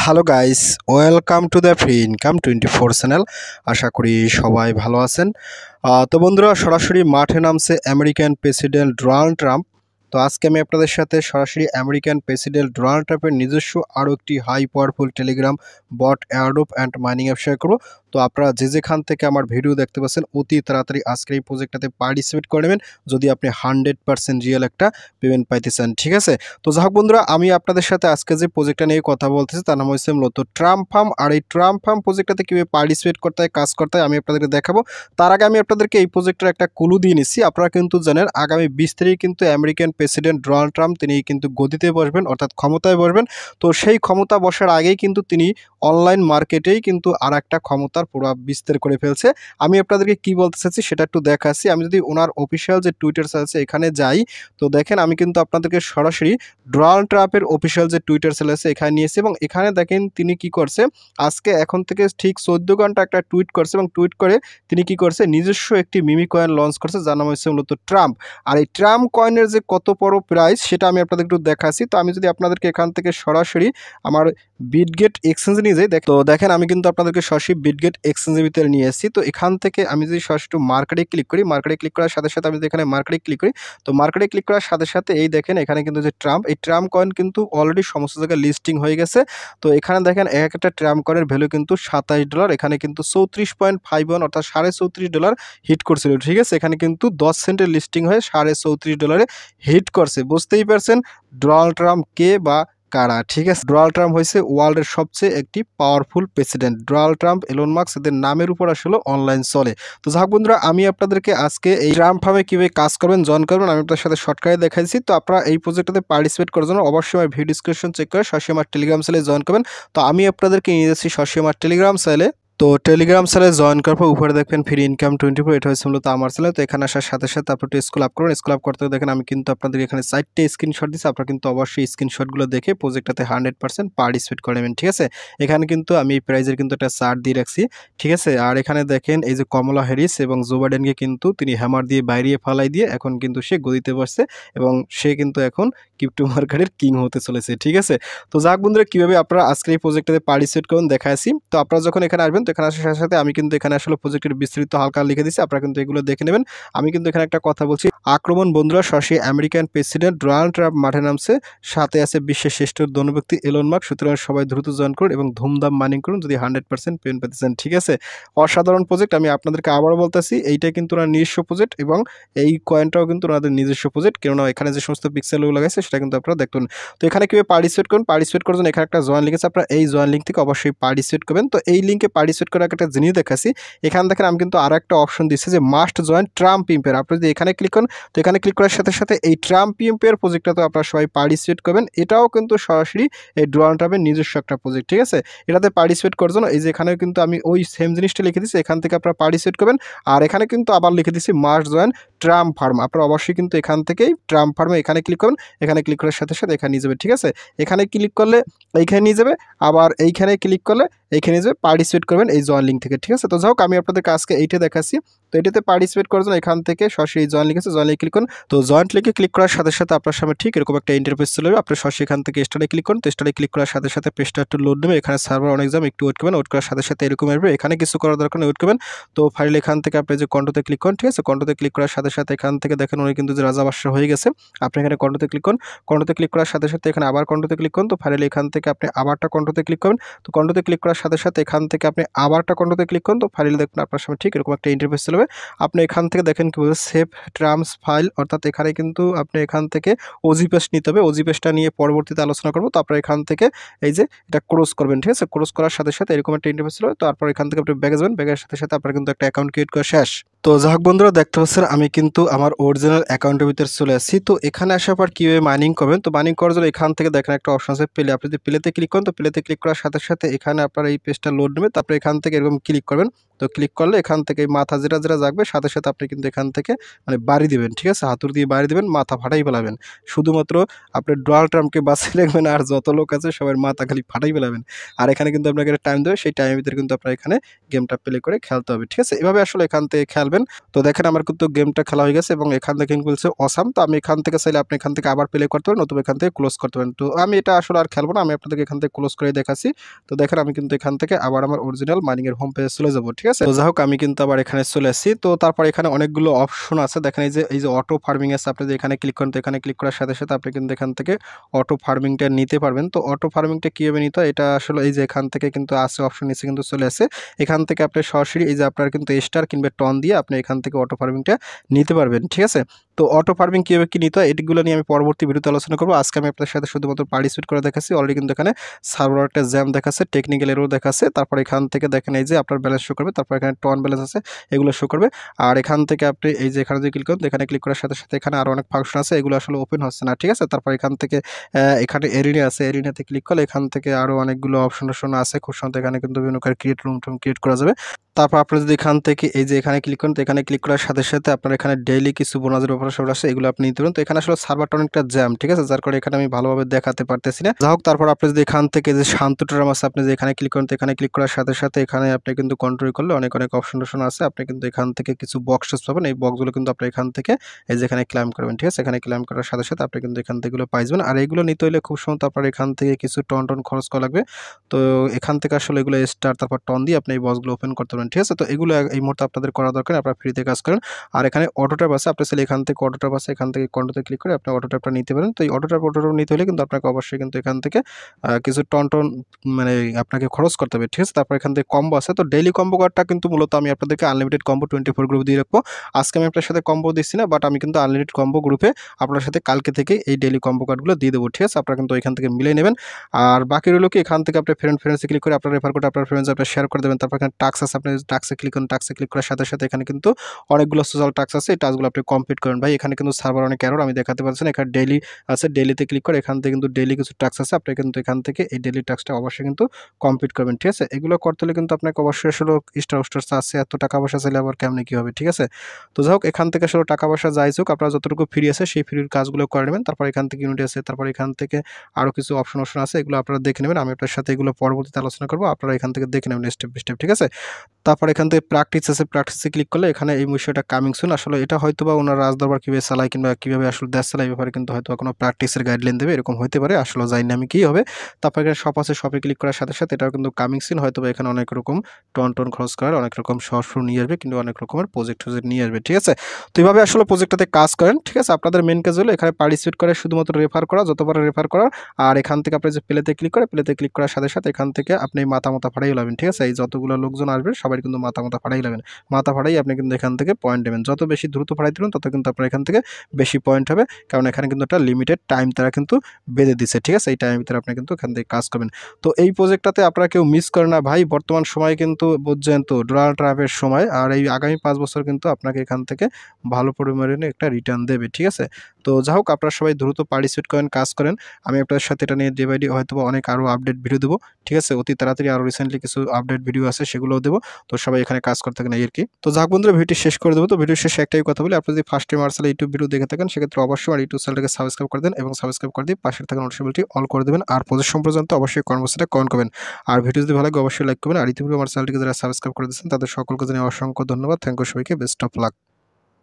Hello guys, welcome to the free income 24 channel. আশা করি সবাই ভালো আছেন। তো বন্ধুরা, সরাসরি মাঠে নামছে আমেরিকান প্রেসিডেন্ট ডোনাল্ড ট্রাম্প। তো আজকে আমি আপনাদের সাথে সরাসরি আমেরিকান প্রেসিডেন্ট ডোনাল্ড ট্রাম্পের নিজস্ব আরও একটি high powerful Telegram bot airdrop and mining app share করবো। তো আপনারা যেখান থেকে আমার ভিডিও দেখতে পাচ্ছেন অতি তাড়াতাড়ি আজকের এই প্রজেক্টটাতে পার্টিসিপেট করে নেবেন যদি আপনি 100% রিয়েল একটা পেমেন্ট পাইতে চান, ঠিক আছে? তো যাই হোক বন্ধুরা, আমি আপনাদের সাথে আজকে যে প্রজেক্টটা নিয়ে কথা বলতেছি তার নাম হচ্ছে মূলত ট্রাম্প ফার্ম। আর এই ট্রাম্প ফার্ম প্রজেক্টটাতে কীভাবে পার্টিসিপেট করতে হয়, কাজ করতে হয়, আমি আপনাদেরকে দেখাবো। তার আগে আমি আপনাদেরকে এই প্রজেক্টের একটা ক্লু দিয়ে নিচ্ছি। আপনারা কিন্তু জানেন আগামী 20 তারিখ কিন্তু আমেরিকান প্রেসিডেন্ট ডোনাল্ড ট্রাম্প তিনি কিন্তু গদিতে বসবেন, অর্থাৎ ক্ষমতায় বসবেন। তো সেই ক্ষমতা বসার আগেই কিন্তু তিনি অনলাইন মার্কেটেই কিন্তু আর একটা ক্ষমতার প্রভাব বিস্তার করে ফেলছে। আমি আপনাদেরকে কি বলতে চাচ্ছি সেটা একটু দেখাচ্ছি। আমি যদি ওনার অফিসিয়াল যে টুইটার আছে এখানে যাই, তো দেখেন আমি কিন্তু আপনাদেরকে সরাসরি ডোনাল্ড ট্রাম্পের অফিসিয়াল যে টুইটার সেল আছে এখানে নিয়েছি এবং এখানে দেখেন তিনি কি করছে, আজকে এখন থেকে ঠিক 14 ঘন্টা একটা টুইট করছে এবং টুইট করে তিনি কি করছে, নিজস্ব একটি মিমি কয়েন লঞ্চ করছে যার নাম হচ্ছে মূলত ট্রাম্প। আর এই ট্রাম্প কয়েনের যে কত বড় প্রাইস সেটা আমি আপনাদের একটু দেখাচ্ছি। তো আমি যদি আপনাদেরকে এখান থেকে সরাসরি আমার বিটগেট এক্সচেঞ্জ নিয়ে যাই, তো দেখেন আমি কিন্তু আপনাদেরকে সরাসরি বিটগেট এক্সচেঞ্জের ভিতরে নিয়ে এসেছি। তো এখান থেকে আমি যদি সরাসরি মার্কেটে ক্লিক করি, মার্কেটে ক্লিক করার সাথে সাথে আমি যদি এখানে মার্কেটে ক্লিক করি, তো মার্কেটে ক্লিক করার সাথে সাথে এই দেখেন এখানে কিন্তু যে ট্রাম্প, এই ট্রাম্প কয়েন কিন্তু অলরেডি সমস্ত জায়গায় লিস্টিং হয়ে গেছে। তো এখানে দেখেন এক একটা ট্রাম্প কয়েনের ভ্যালু কিন্তু $27, এখানে কিন্তু 34.51 অর্থাৎ $34.5 হিট করছিল, ঠিক আছে? এখানে কিন্তু 10 সেন্টের লিস্টিং হয়ে $34.5 হিট করছে। বুঝতেই পারছেন ডোনাল্ড ট্রাম্প কে বা কারা, ঠিক আছে? ডোনাল্ড ট্রাম্প হয়েছে ওয়ার্ল্ডের সবচেয়ে একটি powerful president. Donald Trump, Elon Musk এদের নামের উপর আসলে অনলাইন চলে। তো যাক বন্ধুরা, আমি আপনাদেরকে আজকে এই ট্রাম্প ফার্মে কীভাবে কাজ করবেন, জয়েন করবেন আমি আপনাদের সাথে শর্টকাটে দেখাইছি। তো আপনারা এই প্রজেক্টটাতে পার্টিসিপেট করার জন্য অবশ্যই আমার ভিডিও ডিসক্রিপশন চেক করে সরাসরি আমার টেলিগ্রাম চ্যানেলে জয়েন করবেন। তো আমি আপনাদেরকে নিয়ে যাচ্ছি সরাসরি আমার টেলিগ্রাম চ্যানেলে। তো টেলিগ্রাম চ্যানেলে জয়েন করার পর উপরে দেখবেন ফ্রি ইনকাম 24, এটা হচ্ছে মূলত আমার চ্যানেল। তো এখানে আসার সাথে সাথে আপনি একটু স্ক্রল আপ করুন। স্ক্রল আপ করতে দেখেন আমি কিন্তু আপনাদের এখানে 4টে স্ক্রিনশট দিচ্ছি। আপনারা কিন্তু অবশ্যই স্ক্রিনশটগুলো দেখে প্রজেক্টটাতে 100% পার্টিসিপেট করে নেবেন, ঠিক আছে? এখানে কিন্তু আমি এই প্রাইজের কিন্তু একটা চার্ট দিয়ে রাখছি, ঠিক আছে? আর এখানে দেখেন এই যে কমলা হ্যারিস এবং জো বাইডেনকে কিন্তু তিনি হ্যামার দিয়ে বাইরে ফালাই দিয়ে এখন কিন্তু সে গদিতে বসছে এবং সে কিন্তু এখন ক্রিপ্টো মার্কেটের কিং হতে চলেছে, ঠিক আছে? তো যাক বন্ধুরা, কীভাবে আপনারা আজকের এই প্রজেক্টটাতে পার্টিসিপেট করুন দেখাচ্ছি। তো আপনারা যখন এখানে আসবেন, তো এখানে আসার সাথে সাথে আমি কিন্তু এখানে আসলে প্রজেক্টের বিস্তারিত হালকা লিখে দিচ্ছি, আপনারা কিন্তু এগুলো দেখে নেবেন। আমি কিন্তু এখানে একটা কথা বলছি, আক্রমণ বন্ধুরা, সরাসরি আমেরিকান প্রেসিডেন্ট ডোনাল্ড ট্রাম্প মাঠে নামছে, সাথে আছে বিশ্বের শ্রেষ্ঠ ধনব্যক্তি এলন মাস্ক। সুতরাং সবাই দ্রুত জয়েন করুন এবং ধুমধাম মাইনিং করুন যদি 100% পেমেন্ট পেতে চান, ঠিক আছে? অসাধারণ প্রজেক্ট, আমি আপনাদেরকে আবারও বলতেছি, এইটা কিন্তু ওনার নিজস্ব প্রজেক্ট এবং এই কয়েনটাও কিন্তু ওনাদের নিজস্ব প্রজেক্ট, কেননা এখানে যে সমস্ত পিক্সেলগুলো লাগাইছে সেটা কিন্তু আপনারা দেখুন। তো এখানে কীভাবে পার্টিসিপেট করুন, পার্টিসিপেট করার জন্য এখানে একটা জয়েন লিঙ্ক আছে, আপনারা এই জয়েন লিঙ্ক থেকে অবশ্যই পার্টিসিপেট করবেন। তো এই লিঙ্কে পার্টিসিপেট করার একটা জিনিস দেখাচ্ছি। এখানে দেখেন আমি কিন্তু আরও একটা অপশন দিচ্ছি যে মাস্ট জয়েন ট্রাম্প ইম্পেয়ার। আপনি যদি এখানে ক্লিক করেন, তো এখানে ক্লিক করার সাথে সাথে এই ট্রাম্প ইম্পেয়ার প্রজেক্টটাতে আপনারা সবাই পার্টিসিপেট করবেন। এটাও কিন্তু সরাসরি এই ডোনাল্ড ট্রাম্পের নিজস্ব একটা প্রজেক্ট, ঠিক আছে? এটাতে পার্টিসিপেট করার জন্য এই যে এখানেও কিন্তু আমি ওই সেম জিনিসটা লিখে দিচ্ছি, এখান থেকে আপনারা পার্টিসিপেট করবেন। আর এখানে কিন্তু আবার লিখে দিচ্ছি মাস্ট জয়েন ট্রাম্প ফার্ম। আপনারা অবশ্যই কিন্তু এখান থেকেই ট্রাম্প ফার্মে এখানে ক্লিক করুন, এখানে ক্লিক করার সাথে সাথে এখানে নিয়ে যাবে, ঠিক আছে? এখানে ক্লিক করলে এইখানে নিয়ে যাবে, আবার এইখানে ক্লিক করলে এইখানে যে পার্টিসিপেট করবেন এই জয়েন লিঙ্ক থেকে, ঠিক আছে? তো যাই হোক, আমি আপনাদেরকে আজকে এইটা দেখাচ্ছি। তো এটাতে পার্টিসিপেট করার জন্য এখান থেকে সরাসরি জয়েন লিঙ্ক আছে, জয়েন লিঙ্কে ক্লিক করুন। তো জয়েন্ট লিঙ্কে ক্লিক করার সাথে সাথে আপনার সামনে ঠিক এরকম একটা ইন্টারফেস চলে যাবে। আপনি সরাসরি এখান থেকে স্টার্টে ক্লিক করুন। তো স্টার্টে ক্লিক করার সাথে সাথে পেজটা একটু লোড নেবে, এখানে সার্ভার অনেক যাবে, একটু ওয়েট করবেন। ওয়েট করার সাথে সাথে এরকম আসবে, এখানে কিছু করার দরকার নেই, ওয়েট করবেন। তো ফাইনালি এখান থেকে আপনি যে কন্টোতে ক্লিক করুন, ঠিক আছে? কন্টোতে ক্লিক করার সাথে সাথে এখান থেকে দেখেন উনি কিন্তু যে রাজা বাদশা হয়ে গেছে। আপনি এখানে কন্টোতে ক্লিক করুন, কন্টোতে ক্লিক করার সাথে সাথে এখানে আবার কন্টোতে ক্লিক করুন। তো ফাইনালি এখান থেকে আপনি আবারটা কন্টোতে ক্লিক করুন। তো কন্টোতে ক্লিক করার সাথে সাথে এখান থেকে আপনি আবারটা কন্টোতে ক্লিক করুন। তো ফাইনালি দেখুন আপনার সামনে ঠিক এরকম একটা ইন্টারফেস চলে যাবে। আপনি এখান থেকে দেখেন কি বলছে, সেভ ট্রাম্পস ফাইল, অর্থাৎ এখানে কিন্তু আপনি এখান থেকে ওজি পেজ নিতে হবে। ওজি পেজটা নিয়ে পরবর্তীতে আলোচনা করব। তো আপনারা এখান থেকে এই যে এটা ক্লোজ করবেন, ঠিক আছে? ক্লোজ করার সাথে সাথে এরকম একটা ইন্টারফেস চলে যাবে। তারপর এখান থেকে আপনি ব্যাগে যাবেন, ব্যাগের সাথে সাথে আপনার কিন্তু একটা অ্যাকাউন্ট ক্রিয়েট করা শেষ। তো যাই হোক বন্ধুরা, দেখতে পাচ্ছেন আমি কিন্তু আমার অরিজিনাল অ্যাকাউন্টের ভিতরে চলে আসছি। তো এখানে আসার পর কীভাবে মাইনিং করবেন, তো মাইনিং করার জন্য এখান থেকে দেখেন একটা অপশন আছে প্লে। আপনি যদি প্লেতে ক্লিক করেন, তো প্লেতে ক্লিক করার সাথে সাথে এখানে আপনার এই পেজটা লোড নেবে। তারপরে এখান থেকে এরকম ক্লিক করবেন, তো ক্লিক করলে এখান থেকে মাথা যেটা যেটা জাগবে সাথে সাথে আপনি কিন্তু এখান থেকে মানে বাড়ি দিবেন, ঠিক আছে, হাতুড়ি দিয়ে বাড়ি দিবেন, মাথা ফাটাই ফেলাবেন। শুধুমাত্র আপনি ডোনাল্ড ট্রাম্পকে বাঁচিয়ে রাখবেন, আর যত লোক আছে সবার মাথা খালি ফাটাই ফেলাবেন। আর এখানে কিন্তু আপনাকে একটা টাইম দেবে, সেই টাইমের ভিতরে কিন্তু আপনার এখানে গেমটা প্লে করে খেলতে হবে, ঠিক আছে। এভাবে আসলে এখান থেকে খেলবেন। তো দেখেন আমার কিন্তু গেমটা খেলা হয়ে গেছে এবং এখান থেকে বলছে অসাম। তো আমি এখান থেকে চাইলে আপনি এখান থেকে আবার প্লে করতে পারেন, নতুবা এখান থেকে ক্লোজ করতে পারেন। তো আমি এটা আসলে আর খেলবো না, আমি আপনাদেরকে এখান থেকে ক্লোজ করে দেখাচ্ছি। তো দেখেন আমি কিন্তু এখান থেকে আবার আমার অরিজিনাল মাইনিং এর হোম পেজে চলে যাবো, ঠিক আছে। তো যাই হোক আমি কিন্তু আবার এখানে চলে আসছি। তো তারপর এখানে অনেকগুলো অপশন আছে, দেখেন এই যে অটো ফার্মিং আছে, আপনি এখানে ক্লিক করেন। তো এখানে ক্লিক করার সাথে সাথে আপনি কিন্তু এখান থেকে অটো ফার্মিংটা নিতে পারবেন। তো অটো ফার্মিংটা কিভাবে নিতে হয় এটা আসলে এই যে এখান থেকে কিন্তু আছে, অপশন নিচে কিন্তু চলে আসে। এখান থেকে আপনি সরাসরি এই যে আপনার কিন্তু স্টার কিংবা টন দিয়ে আপনি এখান থেকে অটো ফার্মিংটা নিতে পারবেন, ঠিক আছে। তো অটো ফার্মিং কীভাবে কী নিতে হয় এগুলো নিয়ে আমি পরবর্তী ভিডিওতে আলোচনা করবো। আজকে আমি আপনাদের সাথে শুধুমাত্র পার্টিসিপেট করে দেখাচ্ছি। অলরেডি কিন্তু এখানে সার্ভার একটা জ্যাম দেখাচ্ছে, টেকনিক্যাল এরও দেখাচ্ছে। তারপর এখান থেকে দেখেন এই যে আপনার ব্যালেন্স শো করবে, তারপর এখানে টন ব্যালেন্স আছে এগুলো শো করবে। আর এখান থেকে আপনি এই যে এখানে যদি ক্লিক করেন, এখানে ক্লিক করার সাথে সাথে এখানে আরও অনেক ফাংশন আছে, এগুলো আসলে ওপেন হচ্ছে না, ঠিক আছে। তারপর এখান থেকে এখানে এরিনা আছে, এরিনাতে ক্লিক করলে এখান থেকে আরও অনেকগুলো অপশন আছে, খুব সুন্দর। এখানে কিন্তু বিভিন্ন ক্রিয়েট রুম টুম ক্রিয়েট করা যাবে। তারপর আপনি যদি এখান থেকে এই যে এখানে ক্লিক করেন, তো এখানে ক্লিক করার সাথে সাথে আপনার এখানে ডেইলি কিছু বোনাসের অফার সব আছে, এগুলো আপনি নিতে পারেন। তো এখানে আসলে সার্ভারটা অনেকটা জ্যাম, ঠিক আছে, যার কারণে এখানে আমি ভালোভাবে দেখাতে পারতেছি না। যাই হোক তারপর আপনি যদি এখান থেকে যে শান্ত ট্রাম আছে, আপনি যে এখানে ক্লিক করেন, তো এখানে ক্লিক করার সাথে সাথে এখানে আপনি কিন্তু কন্ট্রোল করলে অনেক অনেক অপশন আছে। আপনি কিন্তু এখান থেকে কিছু বক্স পাবেন, এই বক্সগুলো কিন্তু আপনি এখান থেকে এই যে এখানে ক্লাইম করবেন, ঠিক আছে। এখানে ক্লাইম করার সাথে সাথে আপনি কিন্তু এখান থেকে এগুলো পাইবেন। আর এইগুলো নিতে হলে খুব সময় আপনার এখান থেকে কিছু টন খরচ করা লাগবে। তো এখান থেকে আসলে এগুলো স্টার তারপর টন দিয়ে আপনি এই বক্সগুলো ওপেন করতে পারেন, ঠিক আছে। তো এগুলো এই মুহূর্তে আপনাদের করা দরকার, আপনারা ফ্রিতে কাজ করেন। আর এখানে অটো ট্যাপ আছে, আপনি চাইলে এখান থেকে অটো ট্যাপ আছে, এখান থেকে কন্ট্রোতে ক্লিক করে আপনি অটো ট্যাপটা নিতে পারেন। তো এই অটো ট্যাপ নিতে হলে কিন্তু আপনাকে অবশ্যই কিন্তু এখান থেকে কিছু টন মানে আপনাকে খরচ করতে হবে, ঠিক আছে। তারপর এখান থেকে কম্বো আছে। তো ডেইলি কম্বো কার্ডটা কিন্তু মূলত আমি আপনাদেরকে আনলিমিটেড কম্বো 24 গ্রুপ দিয়ে রাখবো। আজকে আমি আপনার সাথে কম্বো দিচ্ছি না, বাট আমি কিন্তু আনলিমিটেড কম্বো গ্রুপে আপনার সাথে কালকে থেকে এই ডেইলি কম্বো কার্ডগুলো দিয়ে দেবো, ঠিক আছে। আপনারা কিন্তু এখান থেকে মিলিয়ে নেবেন। আর বাকি রইল কি, এখান থেকে আপনি ফ্রেন্ডসে ক্লিক করে আপনার রেফার করে আপনার ফ্রেন্ডস আপনি শেয়ার করে দেবেন। তারপর এখানে টাস্ক আছে, আপনি টাস্কে ক্লিক করেন, টাস্কে ক্লিক করার সাথে সাথে এখানে কিন্তু অনেকগুলো সোশ্যাল টাস্ক আছে, এই টাস্কগুলো আপনি কমপ্লিট করেন। ভাই এখানে কিন্তু সার্ভার অনেক এরর আমি দেখাতে পারছি না। এখানে ডেইলি আছে, ডেইলিতে ক্লিক করে এখান থেকে কিন্তু ডেইলি কিছু টাস্ক আছে, আপনি কিন্তু এখান থেকে এই ডেইলি টাস্কটা অবশ্যই কিন্তু কমপ্লিট করবেন, ঠিক আছে। এগুলো করতে হলে কিন্তু আপনাকে অবশ্যই আসলে স্টার আছে, এত টাকা পয়সা চাইলে আবার কেমনে কি হবে, ঠিক আছে। তো যাই হোক এখান থেকে আসলে টাকা পয়সা যাই হোক, আপনারা যতটুকু ফ্রি আছে সেই ফ্রির কাজগুলো করে নেবেন। তারপর এখান থেকে ইউনিটি আছে, তারপর এখান থেকে আরও কিছু অপশন আছে, এগুলো আপনারা দেখে নেবেন। আমি আপনার সাথে এগুলো পরবর্তীতে আলোচনা করবো, আপনারা এখান থেকে দেখে নেবেন স্টেপ বাই স্টেপ, ঠিক আছে। তারপর এখান থেকে প্র্যাকটিস আছে, প্র্যাকটিসে ক্লিক করলে এখানে এই বিষয়টা কামিং সুন, আসলে এটা হয়তো বা ওনার রাজদরবার কীভাবে চালায় কিংবা কীভাবে আসলে দেশ চালায়, এই ব্যাপারে কিন্তু হয়তো কোনো প্র্যাকটিসের গাইডলাইন দেবে, এরকম হতে পারে, আসলে জানি না আমি কী হবে। তারপর এখানে শপ আছে, শপে ক্লিক করার সাথে সাথে এটাও কিন্তু কামিং সুন, হয়তো বা এখানে অনেক রকম টন খরচ করার অনেক রকম সরাসরি নিয়ে আসবে, কিন্তু অনেক রকমের প্রজেক্ট নিয়ে আসবে, ঠিক আছে। তো এইভাবে আসলে প্রজেক্টটাতে কাজ করেন, ঠিক আছে। আপনাদের মেন কাজ হলো এখানে পার্টিসিপেট করে শুধুমাত্র রেফার করা, যতবার রেফার করা। আর এখান থেকে আপনি যে প্লেতে ক্লিক করার সাথে সাথে এখান থেকে আপনি মাথা ফাটাই লাবেন, ঠিক আছে। এই যতগুলো লোকজন আসবে সবাই কিন্তু মাথা ফাটাই লাবেন, মাথা ফাটাই আপনি কিন্তু এখান থেকে পয়েন্ট নেবেন। যত বেশি দ্রুত ফাটাইতে পারেন তত কিন্তু আপনার এখান থেকে বেশি পয়েন্ট হবে, কারণ এখানে কিন্তু একটা লিমিটেড টাইম তারা কিন্তু বেঁধে দিচ্ছে, ঠিক আছে। এই টাইমের ভিতরে আপনি কিন্তু এখান থেকে কাজ করবেন। তো এই প্রজেক্টটাতে আপনারা কেউ মিস করেন না ভাই, বর্তমান সময় কিন্তু বুঝছেন তো ডোনাল্ড ট্রাম্পের সময়, আর এই আগামী 5 বছর কিন্তু আপনাকে এখান থেকে ভালো পরিমাণে একটা রিটার্ন দেবে, ঠিক আছে। তো যাই হোক আপনারা সবাই দ্রুত পার্টিসিপেট করেন, কাজ করেন। আমি আপনাদের সাথে এটা নিয়ে ডে বাই ডে হয়তো অনেক আরও আপডেট ভিডিও দেবো, ঠিক আছে। অতি তাড়াতাড়ি আরও রিসেন্টলি কিছু আপডেট ভিডিও আছে, সেগুলোও দেবো। তো সবাই এখানে কাজ করতে থাকেন, এই আর কি। তো যাক বন্ধুরা ভিডিওটি শেষ করে দেবো। তো ভিডিও শেষে একটাই কথা বলি, আপনি যদি ফার্স্ট টাইম আর্সেল ইউটিউব ভিডিও দেখে থাকেন সেক্ষেত্রে অবশ্যই আমার ইউটিউব চ্যানেলটাকে সাবস্ক্রাইব করে দেন এবং সাবস্ক্রাইব করে দিয়ে পাশে থাকা নোটিফিকেশনটি অল করে দেবেন। আর প্রজেক্ট সম্পর্কে অবশ্যই কর্মসূচিটা কমেন্ট করবেন। আর ভিডিও যদি ভালো লাগে অবশ্যই লাইক করবেন। আর ইতিপূর্বে আমার চ্যানেলটিকে যারা সাবস্ক্রাইব করে দিয়েছেন তাদের সকলকে জানিয়ে অসংখ্য ধন্যবাদ। থ্যাংক ইউ সবাইকে, বেস্ট অফ লাক।